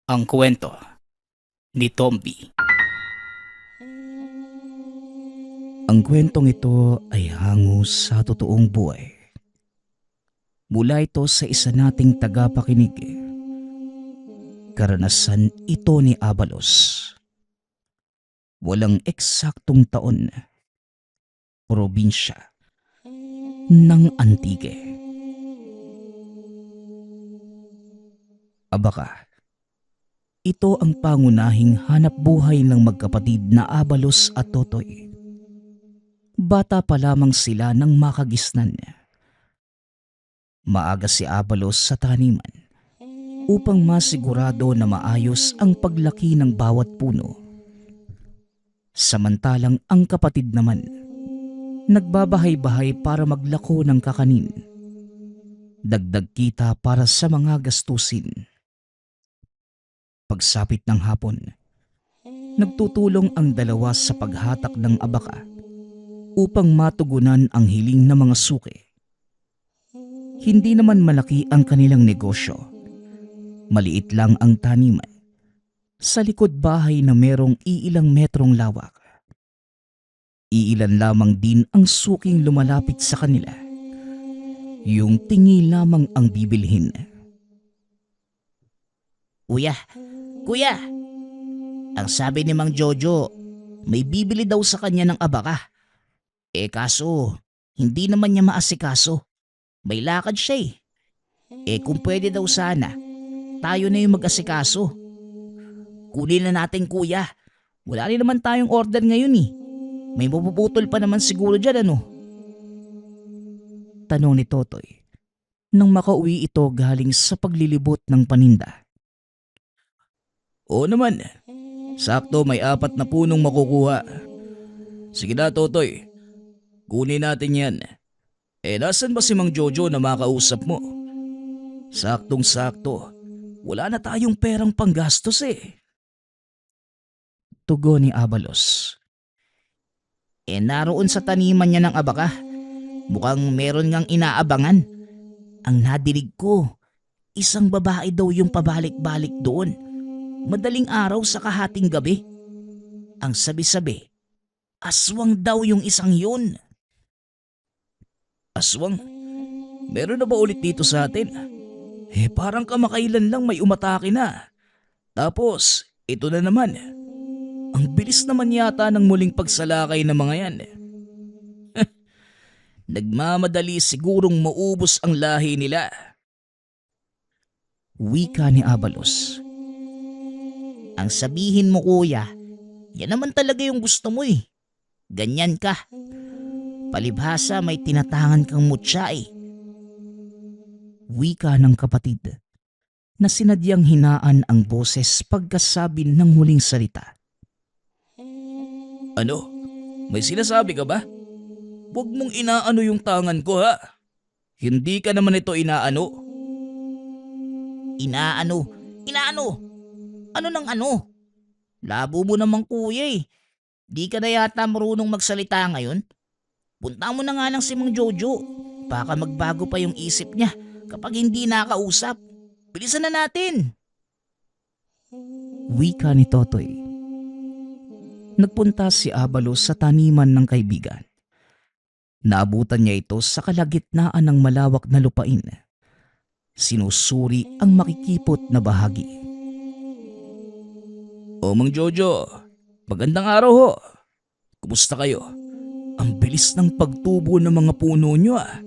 Ang kwento ni Tomby. Ang kwentong ito ay hango sa totoong buhay. Mula ito sa isa nating tagapakinig. Karanasan ito ni Abalos. Walang eksaktong taon. Probinsya ng Antique. Abaka. Ito ang pangunahing hanap buhay ng magkapatid na Abalos at Totoy. Bata pa lamang sila nang makagisnan. Maaga si Abalos sa taniman upang masigurado na maayos ang paglaki ng bawat puno. Samantalang ang kapatid naman, nagbabahay-bahay para maglako ng kakanin. Dagdag kita para sa mga gastusin. Pagsapit ng hapon, nagtutulong ang dalawa sa paghatak ng abaka upang matugunan ang hiling ng mga suki. Hindi naman malaki ang kanilang negosyo. Maliit lang ang taniman sa likod bahay na merong iilang metrong lawak. Iilan lamang din ang suking lumalapit sa kanila. Yung tingi lamang ang bibilhin. Kuya, kuya, ang sabi ni Mang Jojo, may bibili daw sa kanya ng abaka. Kaso, hindi naman niya maasikaso. May lakad siya eh. Kung pwede daw sana, tayo na yung mag-asikaso. Kunin na natin kuya, wala rin naman tayong order ngayon eh. May mapuputol pa naman siguro dyan ano. Tanong ni Totoy nang makauwi ito galing sa paglilibot ng paninda. Oo naman, sakto may 4 na punong makukuha. Sige na Totoy, kunin natin yan. Nasan ba si Mang Jojo na makausap mo? Saktong-sakto, wala na tayong perang panggastos eh. Tugon ni Abalos. Naroon sa taniman niya ng abaka. Mukhang meron ngang inaabangan. Ang nadinig ko, isang babae daw yung pabalik-balik doon. Madaling araw sa kahating gabi. Ang sabi-sabi, aswang daw yung isang yun. Aswang? Meron na ba ulit dito sa atin? Parang kamakailan lang may umatake na. Tapos, ito na naman. Ang bilis naman yata ng muling pagsalakay ng mga yan. Nagmamadali sigurong maubos ang lahi nila. Wika ni Abalos. Ang sabihin mo kuya, yan naman talaga yung gusto mo eh. Ganyan ka. Palibhasa may tinatangan kang mutya eh. Wika ng kapatid na sinadyang hinaan ang boses pagkasabi ng huling salita. Ano? May sinasabi ka ba? Huwag mong inaano yung tangan ko ha. Hindi ka naman ito inaano. Inaano? Inaano? Ano nang ano? Labo mo naman kuya eh. Di ka na yata marunong magsalita ngayon. Punta mo na nga lang si Mang Jojo. Baka magbago pa yung isip niya kapag hindi nakausap. Bilisan na natin. Wika ni Totoy. Nagpunta si Abalos sa taniman ng kaibigan. Naabutan niya ito sa kalagitnaan ng malawak na lupain. Sinusuri ang makikipot na bahagi. O Mang Jojo, magandang araw ho. Kumusta kayo? Ang bilis ng pagtubo ng mga puno nyo ah.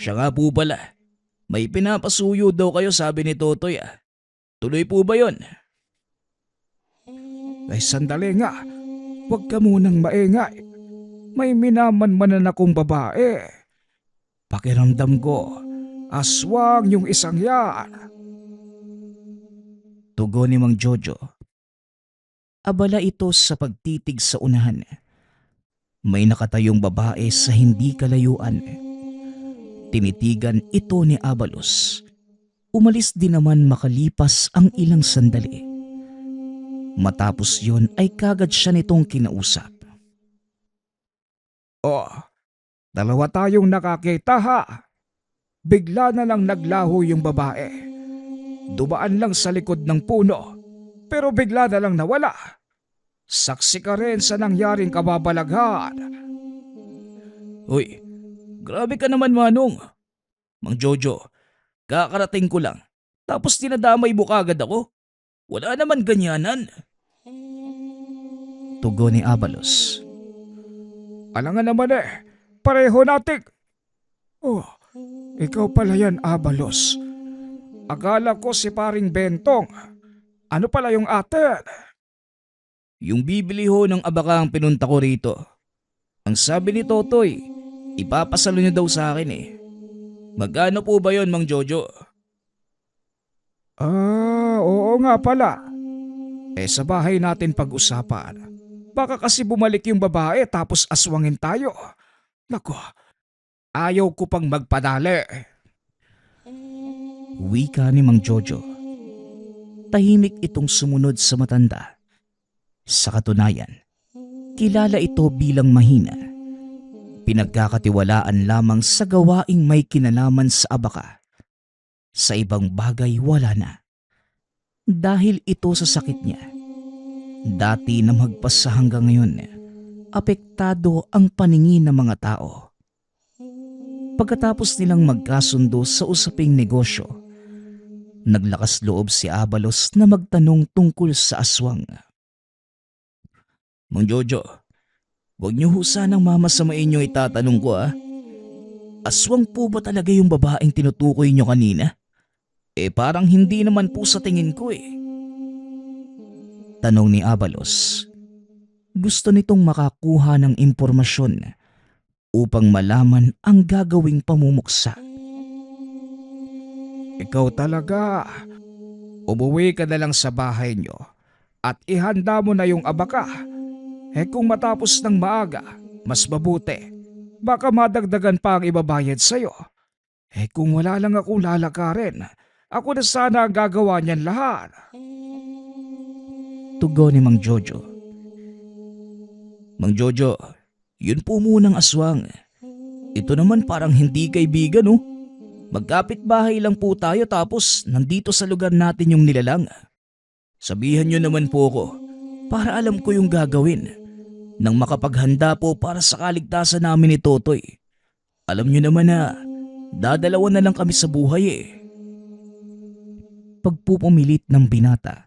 Siya nga po pala, may pinapasuyo daw kayo sabi ni Totoy ah. Tuloy po ba yon? Sandali nga, huwag ka munang maingay. May minamanmanan akong babae. Pakiramdam ko, aswang yung isang yan. Tugon ni Mang Jojo. Abala ito sa pagtitig sa unahan. May nakatayong babae sa hindi kalayuan. Tinitigan ito ni Abalos. Umalis din naman makalipas ang ilang sandali. Matapos yun ay kagad siya nitong kinausap. Oh, dalawa tayong nakakita ha. Bigla na lang naglaho yung babae. Dumaan lang sa likod ng puno, pero bigla na lang nawala. Saksi ka rin sa nangyaring kababalaghan. Hoy, grabe ka naman Manong. Mang Jojo, kakarating ko lang. Tapos tinadamay mo kagad ako. Wala naman ganyanan. Tugon ni Abalos. Alangan naman pareho natin. Oh, ikaw pala yan, Abalos. Akala ko si paring Bentong. Ano pala yung atin? Yung bibili ho ng abaka ang pinunta ko rito. Ang sabi ni Totoy, ipapasalo niya daw sa akin eh. Magkano po ba yon Mang Jojo? Oo nga pala. Sa bahay natin pag-usapan. Baka kasi bumalik yung babae tapos aswangin tayo. Nako, ayaw ko pang magpadali. Wika ni Mang Jojo. Tahimik itong sumunod sa matanda. Sa katunayan, kilala ito bilang mahina. Pinagkakatiwalaan lamang sa gawaing may kinalaman sa abaka. Sa ibang bagay wala na. Dahil ito sa sakit niya. Dati na magpasa hanggang ngayon, apektado ang paningin ng mga tao. Pagkatapos nilang magkasundo sa usaping negosyo, naglakas loob si Abalos na magtanong tungkol sa aswang. Mang Jojo, huwag niyo ho sanang mamasamain yung itatanong ko Aswang po ba talaga yung babaeng tinutukoy niyo kanina? Parang hindi naman po sa tingin ko Tanong ni Abalos. Gusto nitong makakuha ng impormasyon upang malaman ang gagawing pamumuksa. Ikaw talaga. Umuwi ka na lang sa bahay nyo at ihanda mo na yung abaka. Kung matapos ng maaga, mas mabuti. Baka madagdagan pa ang ibabayad sa'yo. Kung wala lang akong lalakarin, ako na sana ang gagawa niyan lahat. Tugon ni Mang Jojo. Mang Jojo, yun po munang aswang. Ito naman parang hindi kaibigan Magkapit-bahay lang po tayo tapos nandito sa lugar natin yung nilalang. Sabihan niyo naman po ko para alam ko yung gagawin nang makapaghanda po para sa kaligtasan namin ni Totoy. Alam niyo naman na dadalawa na lang kami sa buhay Pagpupumilit ng binata.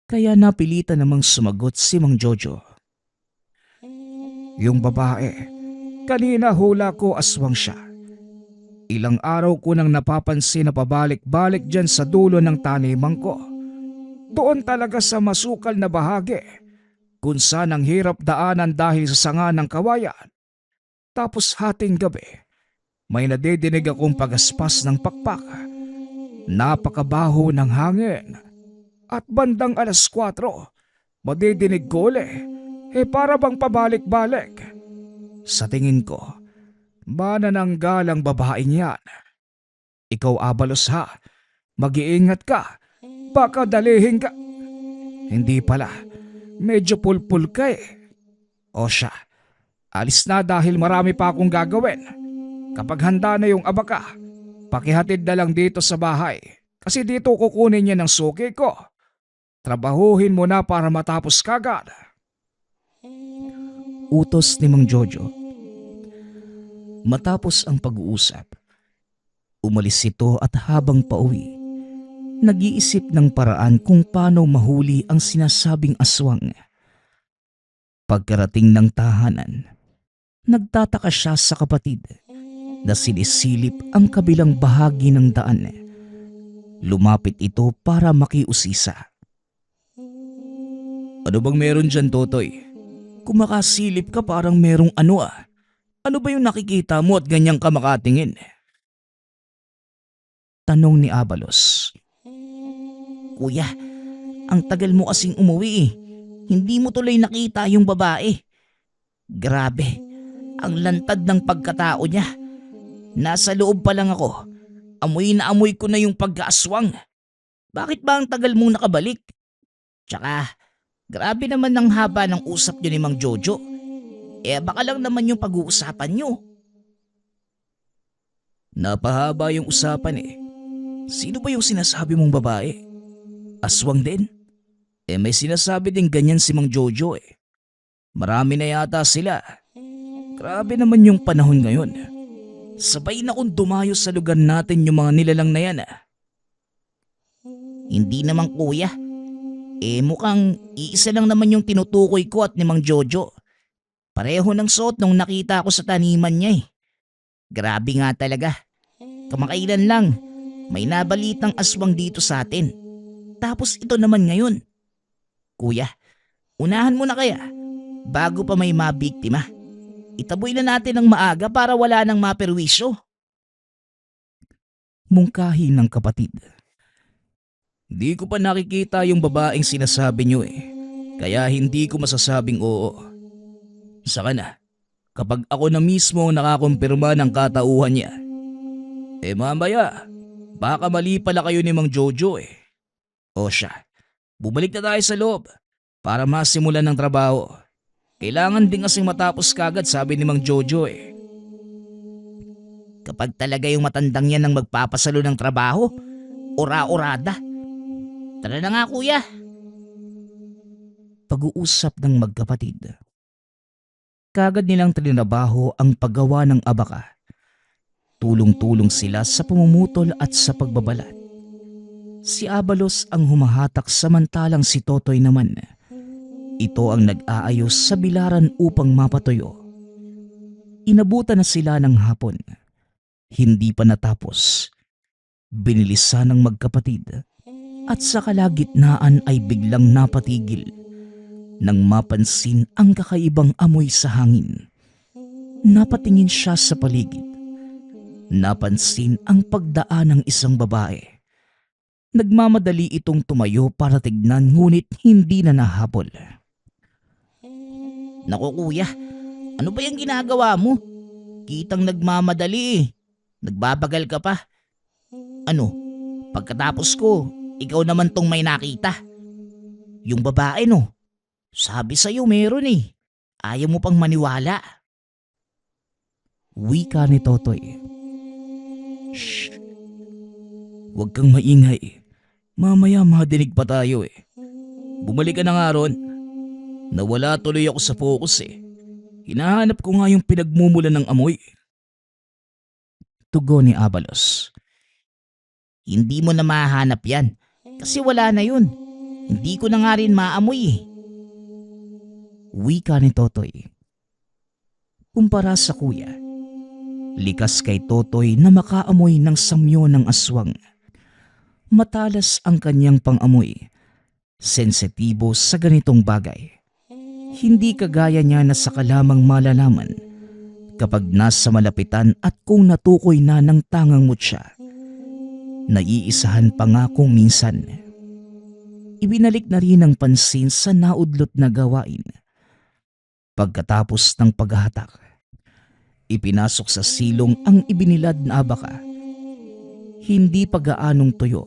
Kaya napilitan namang sumagot si Mang Jojo. Yung babae, kanina hula ko aswang siya. Ilang araw ko nang napapansin na pabalik-balik dyan sa dulo ng taniman ko. Doon talaga sa masukal na bahagi, kung saan ang hirap daanan dahil sa sanga ng kawayan. Tapos hating gabi, may nadidinig akong pagaspas ng pakpak. Napakabaho ng hangin. At bandang 4:00, madidinig ko para bang pabalik-balik. Sa tingin ko, manananggalang babaeng yan. Ikaw Abalos mag-iingat ka. Baka dalihin ka. Hindi pala, medyo pulpul ka O siya, alis na dahil marami pa akong gagawin. Kapag handa na yung abaka, pakihatid na lang dito sa bahay. Kasi dito kukunin niya ng suki ko. Trabahuhin mo na para matapos kagad. Utos ni Mang Jojo. Matapos ang pag-uusap, umalis ito at habang pauwi, nag-iisip ng paraan kung paano mahuli ang sinasabing aswang. Pagkarating ng tahanan, nagtataka siya sa kapatid na sinisilip ang kabilang bahagi ng daan. Lumapit ito para makiusisa. Ano bang meron dyan, Totoy? Kumakasilip ka parang merong ano Ano ba yung nakikita mo at ganyang ka makatingin? Tanong ni Abalos. Kuya, ang tagal mo kasing umuwi Hindi mo tuloy nakita yung babae. Grabe, ang lantad ng pagkatao niya. Nasa loob pa lang ako. Amoy na amoy ko na yung pagkaaswang. Bakit ba ang tagal mong nakabalik? Tsaka, grabe naman ang haba ng usap niyo ni Mang Jojo. Baka lang naman yung pag-uusapan niyo. Napahaba yung usapan Sino ba yung sinasabi mong babae? Aswang din? May sinasabi din ganyan si Mang Jojo eh. Marami na yata sila. Grabe naman yung panahon ngayon. Sabay na kung dumayo sa lugar natin yung mga nilalang na yan. Hindi naman kuya. Mukhang iisa lang naman yung tinutukoy ko at ni Mang Jojo. Pareho ng suot nung nakita ko sa taniman niya eh. Grabe nga talaga. Kamakailan lang, may nabalitang aswang dito sa atin. Tapos ito naman ngayon. Kuya, unahan mo na kaya bago pa may mabiktima. Itaboy na natin ng maaga para wala nang maperwisyo. Mungkahi ng kapatid. Di ko pa nakikita yung babaeng sinasabi nyo eh. Kaya hindi ko masasabing oo. Saka na, kapag ako na mismo ang nakakumpirma ng katauhan niya, mamaya, baka mali pala kayo ni Mang Jojo eh. O siya, bumalik na tayo sa loob para masimulan ng trabaho. Kailangan din kasing matapos kagad, sabi ni Mang Jojo eh. Kapag talaga yung matandang yan ang magpapasalo ng trabaho, ora-orada. Tara na nga kuya. Pag-uusap ng magkapatid. Kagad nilang trinabaho ang paggawa ng abaka. Tulong-tulong sila sa pumumutol at sa pagbabalat. Si Abalos ang humahatak samantalang si Totoy naman. Ito ang nag-aayos sa bilaran upang mapatuyo. Inabutan na sila ng hapon. Hindi pa natapos. Binilisan ng magkapatid at sa kalagitnaan ay biglang napatigil nang mapansin ang kakaibang amoy sa hangin. Napatingin siya sa paligid. Napansin ang pagdaan ng isang babae. Nagmamadali itong tumayo para tignan ngunit hindi na nahabol. Naku kuya, ano ba yung ginagawa mo? Kitang nagmamadali eh. Nagbabagal ka pa. Ano, pagkatapos ko, ikaw naman tong may nakita. Yung babae no, sabi sa'yo meron eh. Ayaw mo pang maniwala. Wika ni Totoy. Shh! Huwag kang maingay. Mamaya madinig pa tayo eh. Bumalik ka na nga ron. Nawala tuloy ako sa focus eh. Hinahanap ko nga yung pinagmumulan ng amoy. Tugon ni Abalos. Hindi mo na mahanap yan. Kasi wala na yun. Hindi ko na nga rin maamoy eh. Wika ni Totoy. Kumpara sa kuya, likas kay Totoy na makaamoy ng samyo ng aswang. Matalas ang kanyang pangamoy. Sensitibo sa ganitong bagay. Hindi kagaya niya na saka lamang malalaman kapag nasa malapitan at kung natukoy na ng tangang mutya. Naiisahan pa nga kung minsan. Ibinalik na rin ang pansin sa naudlot na gawain. Pagkatapos ng paghahatak, ipinasok sa silong ang ibinilad na abaka. Hindi pa gaanong tuyo,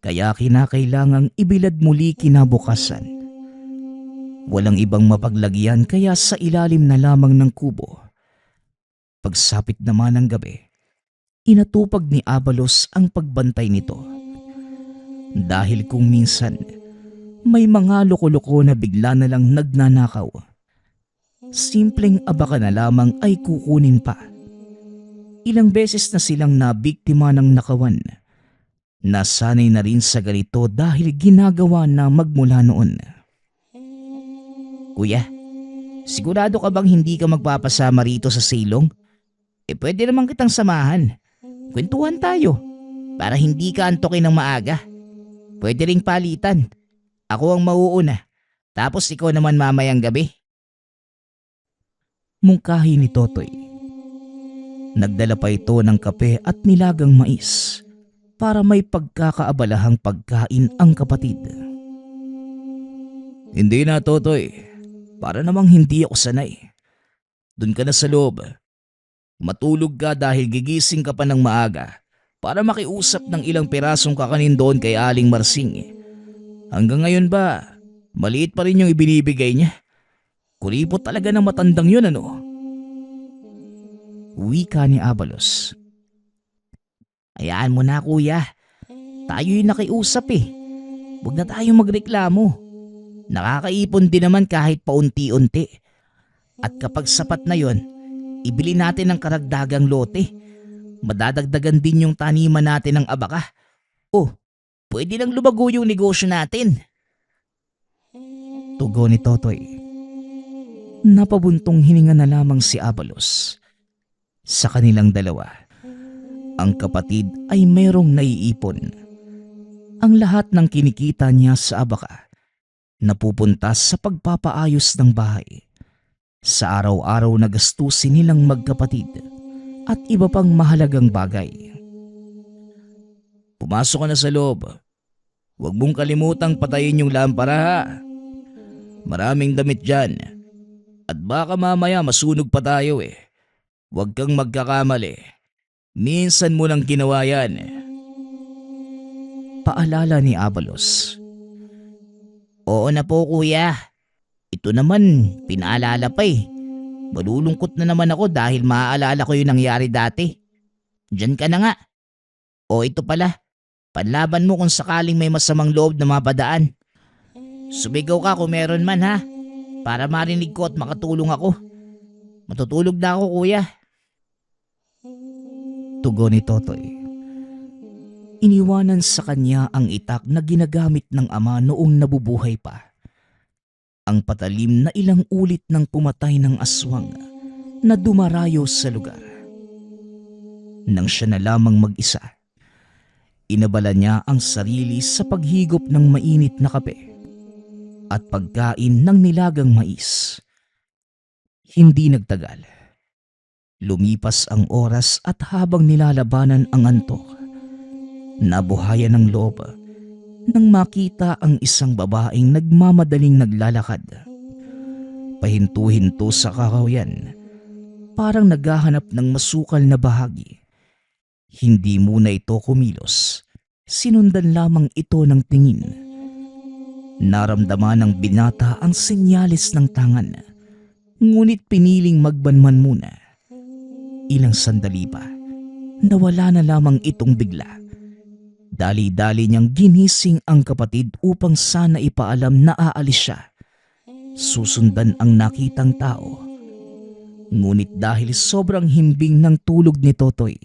kaya kinakailangang ibilad muli kinabukasan. Walang ibang mapaglagyan kaya sa ilalim na lamang ng kubo. Pagsapit naman ng gabi, inatupag ni Abalos ang pagbantay nito. Dahil kung minsan, may mga loko-loko na bigla na lang nagnanakaw. Simpleng abaka na lamang ay kukunin pa. Ilang beses na silang nabiktima ng nakawan. Nasanay na rin sa ganito dahil ginagawa na magmula noon. Kuya, sigurado ka bang hindi ka magpapasama rito sa silong? Pwede naman kitang samahan. Kwentuhan tayo para hindi ka antokin ng maaga. Pwede ring palitan. Ako ang mauuna. Tapos ikaw naman mamayang gabi. Mungkahi ni Totoy. Nagdala pa ito ng kape at nilagang mais para may pagkakaabalahang pagkain ang kapatid. Hindi na, Totoy. Para namang hindi ako sanay. Doon ka na sa loob. Matulog ka dahil gigising ka pa ng maaga para makiusap ng ilang pirasong kakanin doon kay Aling Marsing. Hanggang ngayon ba, maliit pa rin yung ibinibigay niya? Kuripot talaga ng matandang yun ano? Wika ni Abalos. Hayaan mo na kuya. Tayo yung nakiusap eh. Huwag na tayong magreklamo. Nakakaipon din naman kahit paunti-unti. At kapag sapat na yon, ibili natin ng karagdagang lote. Madadagdagan din yung taniman natin ng abaka. Oh, pwede nang lumago yung negosyo natin. Tugon ni Totoy. Napabuntong hininga na lamang si Abalos. Sa kanilang dalawa, ang kapatid ay mayroong naiipon. Ang lahat ng kinikita niya sa abaka napupunta sa pagpapaayos ng bahay, sa araw-araw na gastusin nilang magkapatid at iba pang mahalagang bagay. Pumasok ka na sa loob. Huwag mong kalimutang patayin yung lampara ha. Maraming damit dyan. At baka mamaya masunog pa tayo eh. Huwag kang magkakamali. Minsan mo lang ginawa yan. Paalala ni Abalos. Oo na po kuya. Ito naman, pinaalala pa eh. Malulungkot na naman ako dahil maaalala ko yung nangyari dati. Diyan ka na nga. O ito pala, panlaban mo kung sakaling may masamang loob na mapadaan. Sumigaw ka kung meron man ha, para marinig ko at makatulong ako. Matutulog na ako kuya. Tugon ni Totoy. Iniwanan sa kanya ang itak na ginagamit ng ama noong nabubuhay pa. Ang patalim na ilang ulit ng pumatay ng aswang na dumarayo sa lugar. Nang siya na lamang mag-isa, inabala niya ang sarili sa paghigop ng mainit na kape at pagkain ng nilagang mais. Hindi nagtagal. Lumipas ang oras at habang nilalabanan ang antok, nabuhayan ng loob nang makita ang isang babaeng nagmamadaling naglalakad. Pahinto-hinto sa kakahuyan, parang naghahanap ng masukal na bahagi. Hindi muna ito kumilos, sinundan lamang ito ng tingin. Naramdaman ng binata ang senyales ng tangan, ngunit piniling magbanman muna. Ilang sandali pa, nawala na lamang itong bigla. Dali-dali niyang ginising ang kapatid upang sana ipaalam na aalis siya. Susundan ang nakitang tao. Ngunit dahil sobrang himbing ng tulog ni Totoy,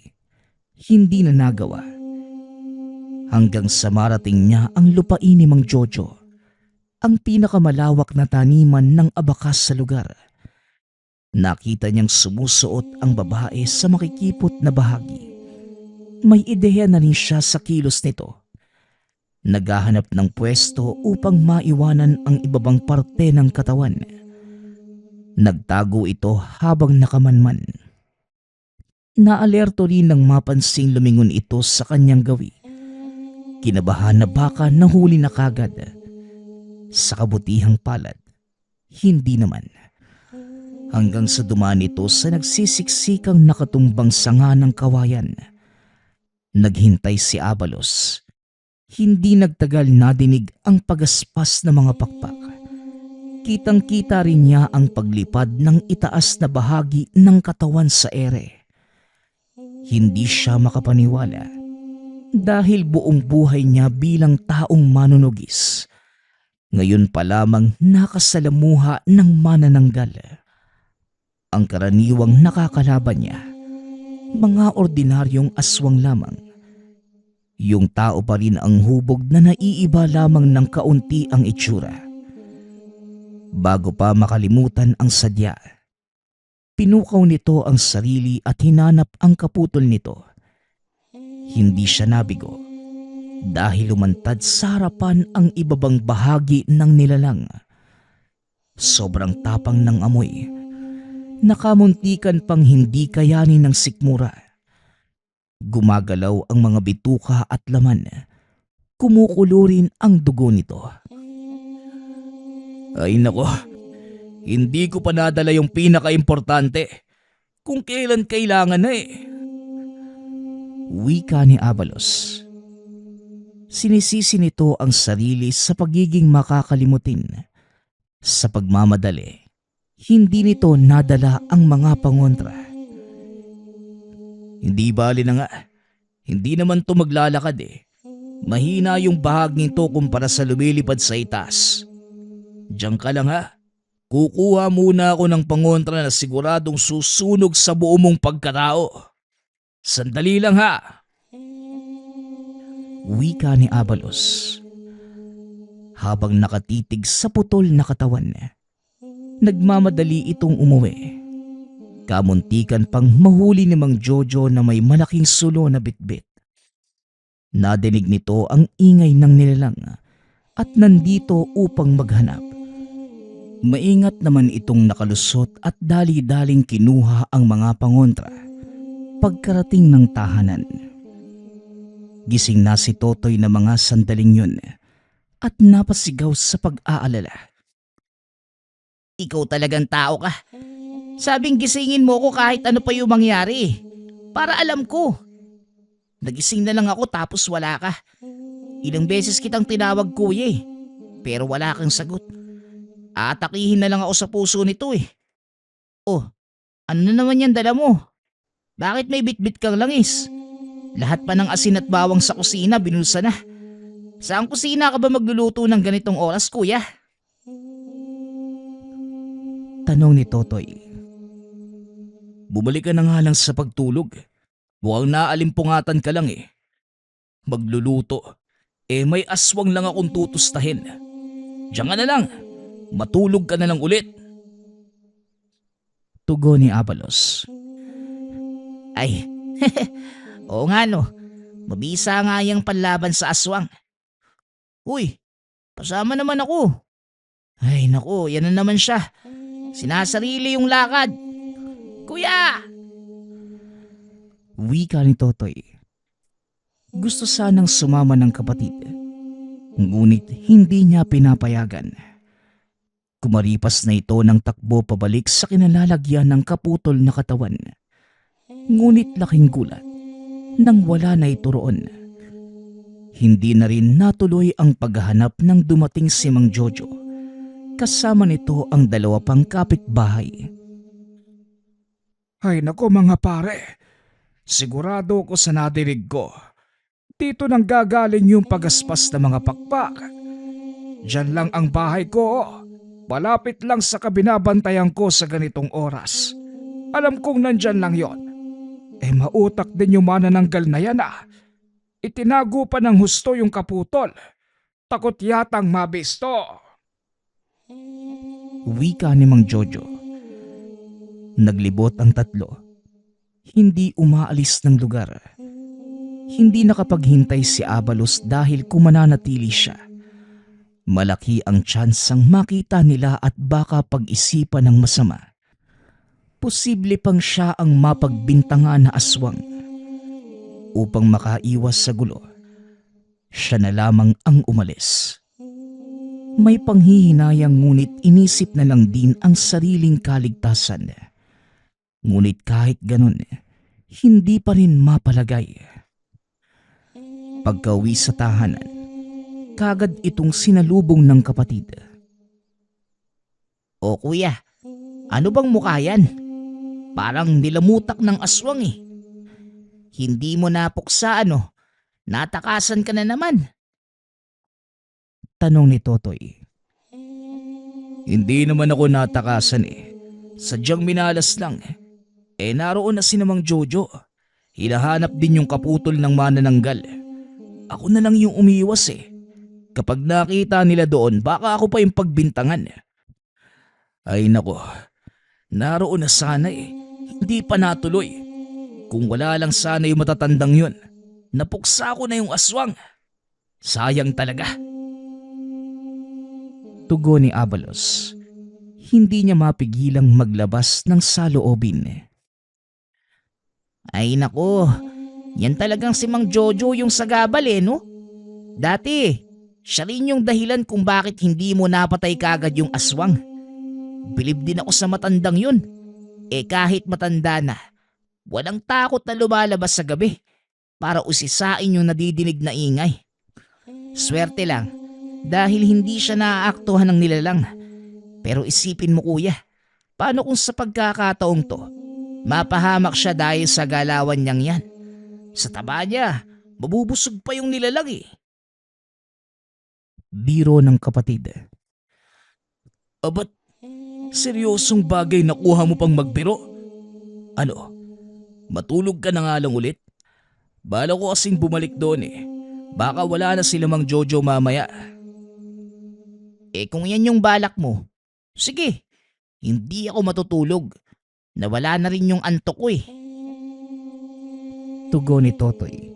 hindi na nagawa. Hanggang sa marating niya ang lupain ni Mang Jojo, ang pinakamalawak na taniman ng abakas sa lugar. Nakita niyang sumusuot ang babae sa makikipot na bahagi. May ideya na rin siya sa kilos nito. Naghahanap ng pwesto upang maiwanan ang ibabang parte ng katawan. Nagtago ito habang nakamanman. Naalerto rin nang mapansing lumingon ito sa kanyang gawi. Kinabahan na baka nahuli na kagad. Sa kabutihang palad, hindi naman. Hanggang sa dumaan ito sa nagsisiksikang nakatumbang sanga ng kawayan. Naghintay si Abalos. Hindi nagtagal nadinig ang pagaspas ng mga pakpak. Kitang-kita rin niya ang paglipad ng itaas na bahagi ng katawan sa ere. Hindi siya makapaniwala dahil buong buhay niya bilang taong manunugis. Ngayon pa lamang nakasalamuha ng manananggal. Ang karaniwang nakakalaban niya, mga ordinaryong aswang lamang. Yung tao pa rin ang hubog na naiiba lamang ng kaunti ang itsura. Bago pa makalimutan ang sadya, pinukaw nito ang sarili at hinanap ang kaputol nito. Hindi siya nabigo dahil lumantad sa harapan ang ibabang bahagi ng nilalang. Sobrang tapang ng amoy, nakamuntikan pang hindi kayanin ng sikmura. Gumagalaw ang mga bituka at laman. Kumukulo rin ang dugo nito. Ay nako, hindi ko pa nadala yung pinaka-importante. Kung kailan kailangan na eh. Wika ni Abalos. Sinisisi nito ang sarili sa pagiging makakalimutin. Sa pagmamadali, hindi nito nadala ang mga pangontra. Hindi bali na nga. Hindi naman to maglalakad eh. Mahina yung bahag nito kumpara sa lumilipad sa itaas. Diyan ka lang ha. Kukuha muna ako ng pangontra na siguradong susunog sa buo mong pagkatao. Sandali lang ha. Wika ni Abalos. Habang nakatitig sa putol na katawan, nagmamadali itong umuwi. Kamuntikan pang mahuli ni Mang Jojo na may malaking sulo na bitbit. Nadinig nito ang ingay ng nilalang at nandito upang maghanap. Maingat naman itong nakalusot at dali-daling kinuha ang mga pangontra pagkarating ng tahanan. Gising na si Totoy na mga sandaling yun at napasigaw sa pag-aalala. Ikaw talagang tao ka. Sabing gisingin mo ko kahit ano pa yung mangyari. Para alam ko. Nagising na lang ako tapos wala ka. Ilang beses kitang tinawag kuya pero wala kang sagot. Atakihin na lang ako sa puso nito Oh, ano na naman yan dala mo? Bakit may bitbit kang langis? Lahat pa ng asin at bawang sa kusina binulsa na. Saan kusina ka ba magluluto ng ganitong oras kuya? Tanong ni Totoy. Bumalik ka na nga lang sa pagtulog. Mukhang naalimpungatan ka lang Magluluto. May aswang lang akong tutustahin. Diyan ka na lang. Matulog ka na lang ulit. Tugon ni Abalos. Ay, oo nga no. Mabisa nga yung panlaban sa aswang. Uy, pasama naman ako. Ay naku, yan na naman siya. Sinasarili yung lakad. Kuya! Wika ni Totoy. Gusto sanang sumama ng kapatid, ngunit hindi niya pinapayagan. Kumaripas na ito ng takbo pabalik sa kinalalagyan ng kaputol na katawan. Ngunit laking gulat nang wala na ito roon. Hindi na rin natuloy ang paghahanap ng dumating si Mang Jojo. Kasama nito ang dalawa pang kapitbahay. Ay nako mga pare, sigurado ko sa nadinig ko. Dito nang gagaling yung pagaspas ng mga pakpak. Diyan lang ang bahay ko. Malapit lang sa kabinabantayan ko sa ganitong oras. Alam kong nandyan lang yon. Mautak din yung manananggal na yan Itinago pa ng husto yung kaputol. Takot yatang mabisto. Wika ni Mang Jojo. Naglibot ang tatlo. Hindi umaalis ng lugar. Hindi nakapaghintay si Abalos dahil kumananatili siya. Malaki ang tsansang makita nila at baka pag-isipan ng masama. Posible pang siya ang mapagbintangan na aswang. Upang makaiwas sa gulo, siya na lamang ang umalis. May panghihinayang ngunit inisip na lang din ang sariling kaligtasan. Ngunit kahit ganun, hindi pa rin mapalagay. Pagka-uwi sa tahanan, kagad itong sinalubong ng kapatid. O kuya, ano bang mukha yan? Parang nilamutak ng aswang Hindi mo napuksa natakasan ka na naman. Tanong ni Totoy. Hindi naman ako natakasan Sadyang minalas lang naroon na si Mang Jojo. Hinahanap din yung kaputol ng manananggal. Ako na lang yung umiwas Kapag nakita nila doon, baka ako pa yung pagbintangan. Ay nako, naroon na sana Hindi pa natuloy. Kung wala lang sana yung matatandang yun, napuksa ko na yung aswang. Sayang talaga. Tugon ni Abalos. Hindi niya mapigilang maglabas ng saloobin. Ay nako, yan talagang si Mang Jojo yung sagabal no? Dati, siya rin yung dahilan kung bakit hindi mo napatay kagad yung aswang. Bilib din ako sa matandang yun. Kahit matanda na, walang takot na lumalabas sa gabi para usisain yung nadidinig na ingay. Swerte lang dahil hindi siya naaaktuhan ng nilalang. Pero isipin mo kuya, paano kung sa pagkakataong to, mapahamak siya dahil sa galawan niyang yan? Sa taba niya, mabubusog pa yung nilalang Biro ng kapatid. Abat, seryosong bagay nakuha mo pang magbiro? Ano, matulog ka na nga lang ulit? Bala ko kasing bumalik doon eh. Baka wala na sila Mang Jojo mamaya. Kung yan yung balak mo, sige, hindi ako matutulog. Nawala na rin yung antok ko eh. Tugon ni Totoy.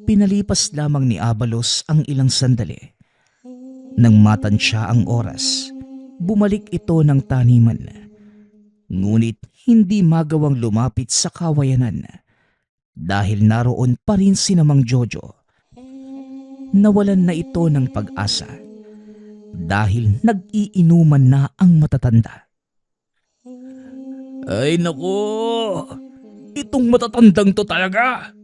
Pinalipas lamang ni Abalos ang ilang sandali. Nang matansya ang oras, bumalik ito ng taniman. Ngunit hindi magawang lumapit sa kawayanan dahil naroon pa rin si Mang Jojo. Nawalan na ito ng pag-asa dahil nag-iinuman na ang matatanda. Ay nako, itong matatandang to talaga.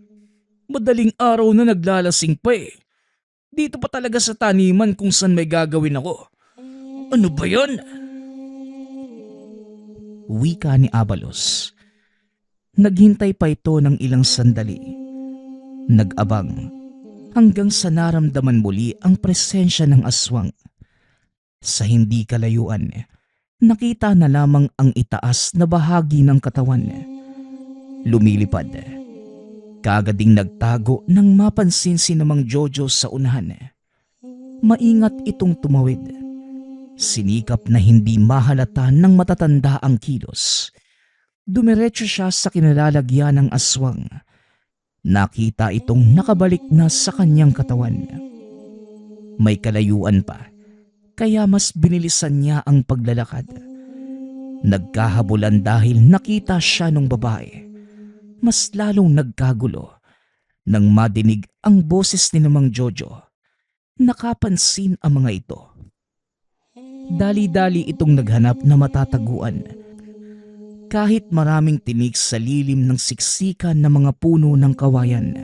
Madaling araw na naglalasing pa eh. Dito pa talaga sa taniman kung saan may gagawin ako. Ano ba yan? Wika ni Abalos. Naghintay pa ito ng ilang sandali. Nag-abang hanggang sa naramdaman muli ang presensya ng aswang. Sa hindi kalayuan, nakita na lamang ang itaas na bahagi ng katawan. Lumilipad. Kagading nagtago nang mapansin si Mang Jojo sa unahan. Maingat itong tumawid. Sinikap na hindi mahalata ng matatanda ang kilos. Dumiretso siya sa kinalalagyan ng aswang. Nakita itong nakabalik na sa kanyang katawan. May kalayuan pa, kaya mas binilisan niya ang paglalakad. Nagkahabulan dahil nakita siya ng babae. Mas lalong nagkagulo nang madinig ang boses ni Mang Jojo. Nakapansin ang mga ito. Dali-dali itong naghanap na matataguan. Kahit maraming tinik sa lilim ng siksikan ng mga puno ng kawayan.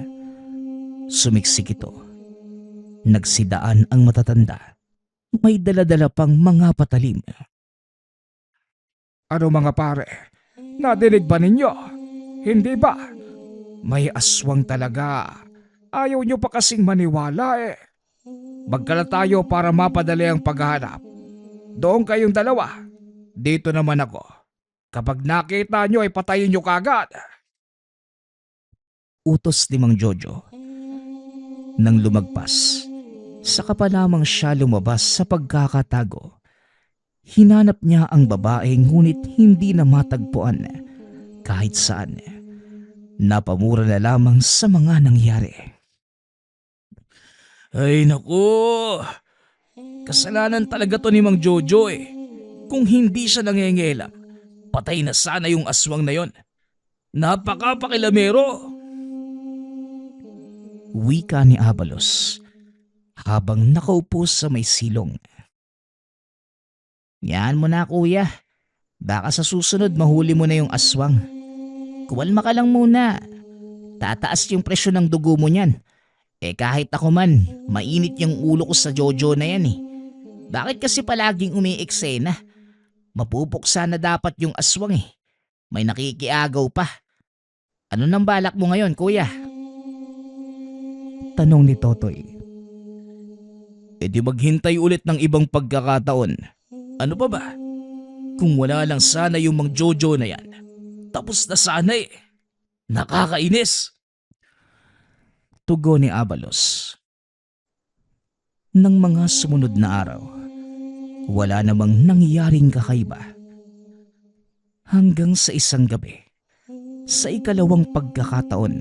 Sumiksik ito. Nagsidaan ang matatanda. May daladala pang mga patalim. Ano mga pare? Nadinig ba ninyo? Hindi ba? May aswang talaga. Ayaw nyo pa kasing maniwala eh. Magkala tayo para mapadali ang paghahanap. Doon kayong dalawa. Dito naman ako. Kapag nakita nyo ay patayin nyo kagad. Utos ni Mang Jojo. Nang lumagpas, saka pa lamang siya lumabas sa pagkakatago. Hinanap niya ang babae ngunit hindi na matagpuan kahit saan. Napamura na lamang sa mga nangyari. Ay nako, kasalanan talaga to ni Mang Jojo eh. Kung hindi siya nangengelam, patay na sana yung aswang na yon. Napakapakilamero. Wika ni Abalos habang nakaupo sa may silong. Yan mo na kuya. Baka sa susunod mahuli mo na yung aswang. Kuwalma ka lang muna. Tataas yung presyo ng dugo mo niyan. Kahit ako man, mainit yung ulo ko sa Jojo na yan eh. Bakit kasi palaging umiiksena? Mapupuksa na dapat yung aswang eh. May nakikiagaw pa. Ano nang balak mo ngayon kuya? Tanong ni Totoy. Di maghintay ulit ng ibang pagkakataon. Ano pa ba? Kung wala lang sana yung Mang Jojo na yan, tapos na sana eh. Nakakainis. Tugon ni Abalos. Nang mga sumunod na araw, wala namang nangyaring kakaiba. Hanggang sa isang gabi, sa ikalawang pagkakataon,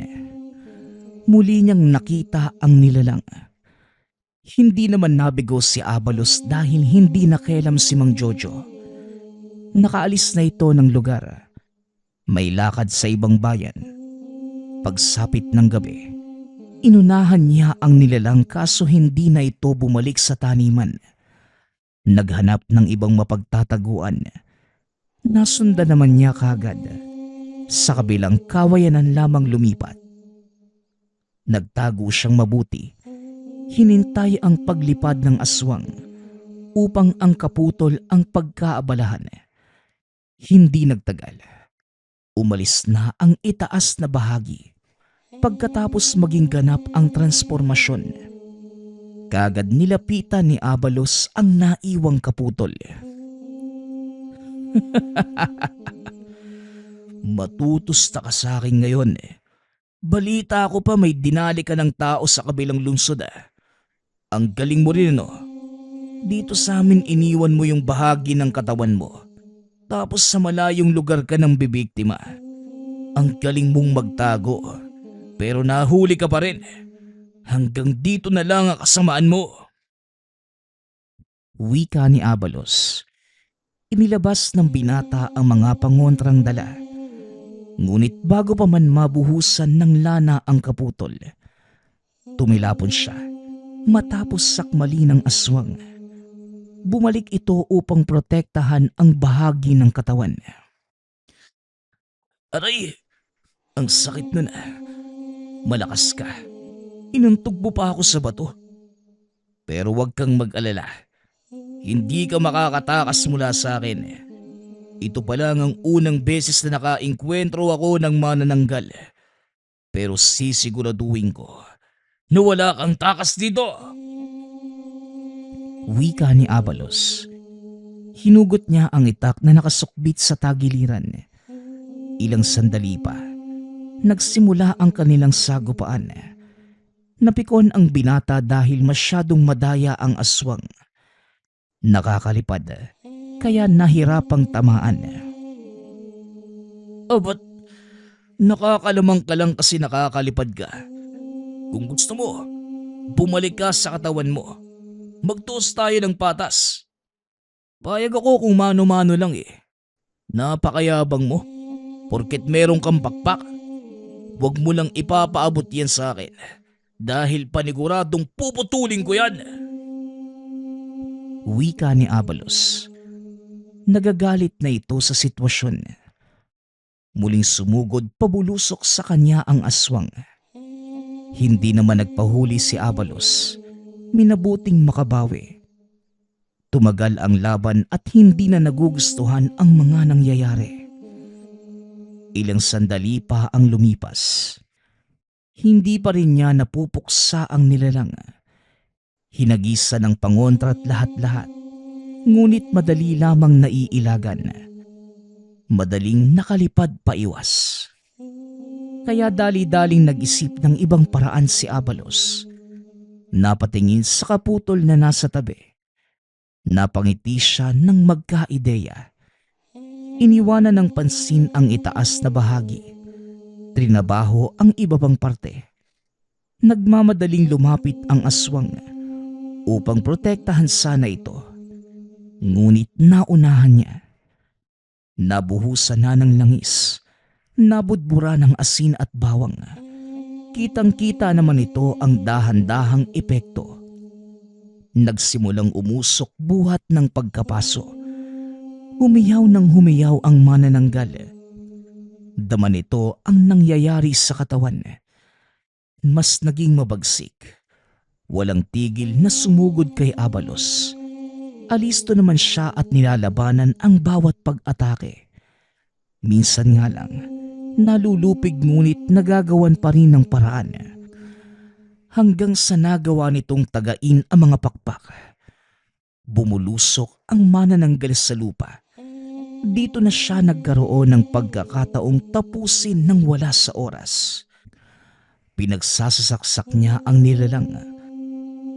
muli niyang nakita ang nilalang. Hindi naman nabigo si Abalos dahil hindi nakialam si Mang Jojo. Nakaalis na ito ng lugar. May lakad sa ibang bayan. Pagsapit ng gabi, inunahan niya ang nilalang kaso hindi na ito bumalik sa taniman. Naghanap ng ibang mapagtataguan. Nasundan naman niya kagad. Sa kabilang kawayanan lamang lumipat. Nagtago siyang mabuti. Hinintay ang paglipad ng aswang upang ang kaputol ang pagkaabalahan. Hindi nagtagal. Umalis na ang itaas na bahagi pagkatapos maging ganap ang transformasyon. Kagad nilapitan ni Abalos ang naiwang kaputol. Matutusta ka sa akin ngayon eh. Balita ko pa may dinali ka ng tao sa kabilang lungsod ah. Ang galing mo rin no. Dito sa amin iniwan mo yung bahagi ng katawan mo. Tapos sa malayong lugar ka ng bibiktima. Ang galing mong magtago. Pero nahuli ka pa rin. Hanggang dito na lang ang kasamaan mo. Wika ni Abalos. Inilabas ng binata ang mga pangontrang dala. Ngunit bago pa man mabuhusan ng lana ang kaputol, tumilapon siya matapos sakmali ng aswang. Bumalik ito upang protektahan ang bahagi ng katawan. Aray! Ang sakit nun ah. Malakas ka. Inuntog mo pa ako sa bato. Pero huwag kang mag-alala. Hindi ka makakatakas mula sa akin. Ito pa lang ang unang beses na nakainkwentro ako ng manananggal. Pero sisiguraduhin ko na wala kang takas dito. Wika ni Abalos. Hinugot niya ang itak na nakasukbit sa tagiliran. Ilang sandali pa, nagsimula ang kanilang sagupaan. Napikon ang binata dahil masyadong madaya ang aswang. Nakakalipad, kaya nahirapang tamaan. Ba't nakakalamang ka lang kasi nakakalipad ka? Kung gusto mo, bumalik ka sa katawan mo. Magtuos tayo ng patas. Payag ako kung mano-mano lang eh. Napakayabang mo. Porket meron kang pakpak, huwag mo lang ipapaabot yan sa akin. Dahil paniguradong puputulin ko yan. Wika ni Abalos. Nagagalit na ito sa sitwasyon. Muling sumugod pabulusok sa kanya ang aswang. Hindi naman nagpahuli si Abalos. Minabuting makabawi. Tumagal ang laban at hindi na nagugustuhan ang mga nangyayari. Ilang sandali pa ang lumipas. Hindi pa rin niya napupuksa ang nilalang. Hinagisa ng pangontra at lahat-lahat. Ngunit madali lamang naiilagan. Madaling nakalipad paiwas. Kaya dali-daling nag-isip ng ibang paraan si Abalos. Napatingin sa kaputol na nasa tabi. Napangiti siya ng magkaideya. Iniwanan ng pansin ang itaas na bahagi. Trinabaho ang iba pang parte. Nagmamadaling lumapit ang aswang upang protektahan sana ito. Ngunit naunahan niya. Nabuhusan na ng langis. Nabudbura ng asin at bawang. Kitang-kita naman ito ang dahan-dahang epekto. Nagsimulang umusok buhat ng pagkapaso. Humiyaw ng humiyaw ang manananggal. Dama nito ang nangyayari sa katawan. Mas naging mabagsik. Walang tigil na sumugod kay Abalos. Alisto naman siya at nilalabanan ang bawat pag-atake. Minsan nga lang, nalulupig ngunit nagagawan pa rin ng paraan. Hanggang sa nagawa nitong tagain ang mga pakpak. Bumulusok ang manananggal sa lupa. Dito na siya nagkaroon ng pagkakataong tapusin ng wala sa oras. Pinagsasasaksak niya ang nilalang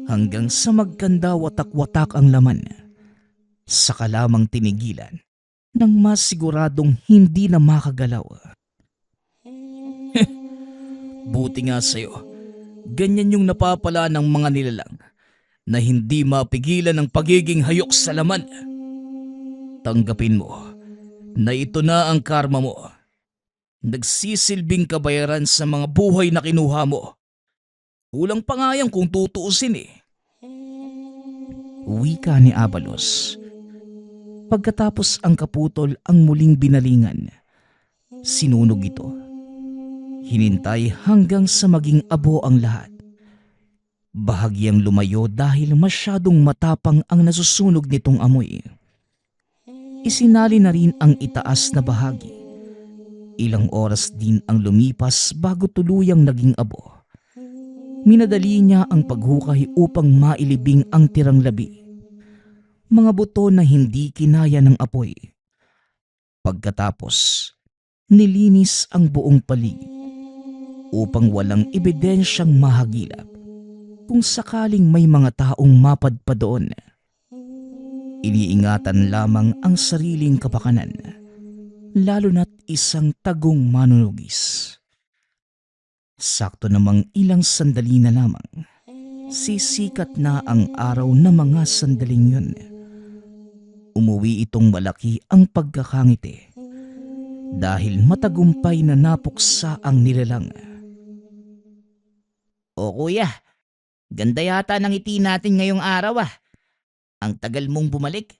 hanggang sa magkanda watak-watak ang laman. Saka lamang tinigilan nang masiguradong hindi na makagalaw. Buti nga sa'yo. Ganyan yung napapala ng mga nilalang na hindi mapigilan ng pagiging hayok sa laman. Tanggapin mo na ito na ang karma mo. Nagsisilbing kabayaran sa mga buhay na kinuha mo. Kulang pa nga yan kung tutuusin eh. Wika ni Abalos. Pagkatapos ang kaputol ang muling binalingan, sinunog ito. Hinintay hanggang sa maging abo ang lahat. Bahagyang lumayo dahil masyadong matapang ang nasusunog nitong amoy. Isinali na rin ang itaas na bahagi. Ilang oras din ang lumipas bago tuluyang naging abo. Minadali niya ang paghukay upang mailibing ang tirang labi. Mga buto na hindi kinaya ng apoy. Pagkatapos, nilinis ang buong paligid upang walang ebidensyang mahagilap kung sakaling may mga taong mapadpa doon. Iniingatan lamang ang sariling kapakanan, lalo na't isang tagong manunugis. Sakto namang ilang sandali na lamang, sisikat na ang araw na mga sandaling yun. Umuwi itong malaki ang pagkakangiti dahil matagumpay na napuksa ang nilalang. O kuya, ganda yata ng ngiti natin ngayong araw ah. Ang tagal mong bumalik.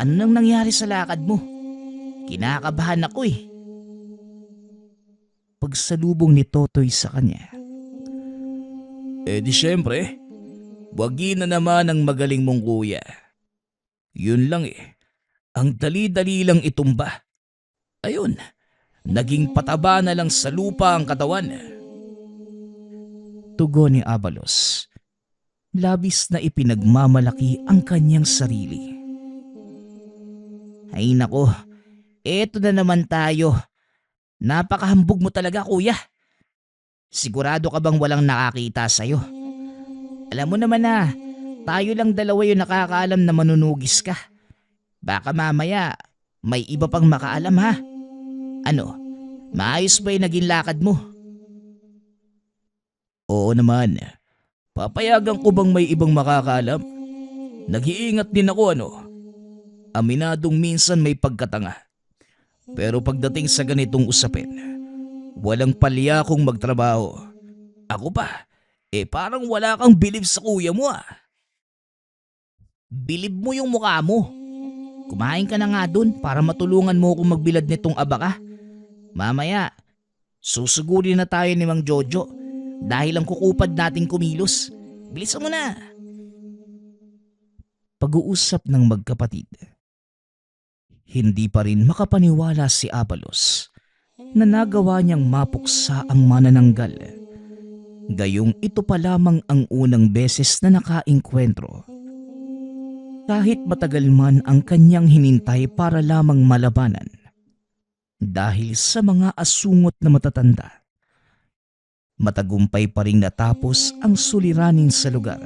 Ano nang nangyari sa lakad mo? Kinakabahan ako eh. Pagsalubong ni Totoy sa kanya. Di syempre, wagi na naman ang magaling mong kuya. Yun lang eh, ang dali-dali lang itumba. Ayun, naging pataba na lang sa lupa ang katawan. Tugon ni Abalos. Labis na ipinagmamalaki ang kanyang sarili. Ay nako, eto na naman tayo. Napakahambog mo talaga kuya. Sigurado ka bang walang nakakita sa'yo? Alam mo naman na, tayo lang dalawa yung nakakaalam na manunugis ka. Baka mamaya, may iba pang makaalam ha. Ano, maayos ba yung naging lakad mo? Oo naman, papayagan ko bang may ibang makakaalam? Nag-iingat din ako ano. Aminadong minsan may pagkatanga. Pero pagdating sa ganitong usapin, walang palya kong magtrabaho. Ako pa, parang wala kang bilib sa kuya mo ah. Bilib mo yung mukha mo. Kumain ka na nga dun para matulungan mo akong magbilad nitong abaka. Mamaya, susugurin na tayo ni Mang Jojo dahil ang kukupad nating kumilos. Bilisan mo na. Pag-uusap ng magkapatid. Hindi pa rin makapaniwala si Abalos na nagawa niyang mapuksa ang manananggal. Gayong ito pa lamang ang unang beses na nakaengkwentro. Kahit matagal man ang kanyang hinintay para lamang malabanan. Dahil sa mga asungot na matatanda. Matagumpay pa rin natapos ang suliranin sa lugar.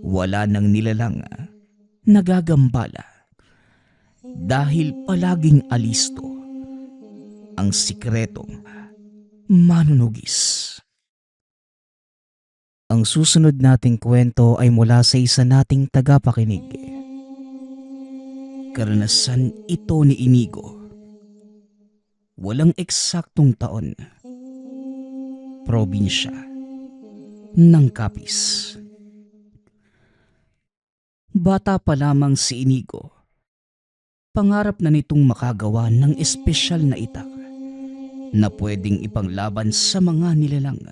Wala nang nilalang nagagambala. Dahil palaging alisto ang sikretong manunugis. Ang susunod nating kwento ay mula sa isa nating tagapakinig. Karanasan ito ni Inigo. Walang eksaktong taon. Probinsya ng Capiz. Bata pa lamang si Inigo. Pangarap na nitong makagawa ng espesyal na itak na pwedeng ipanglaban sa mga nilalang.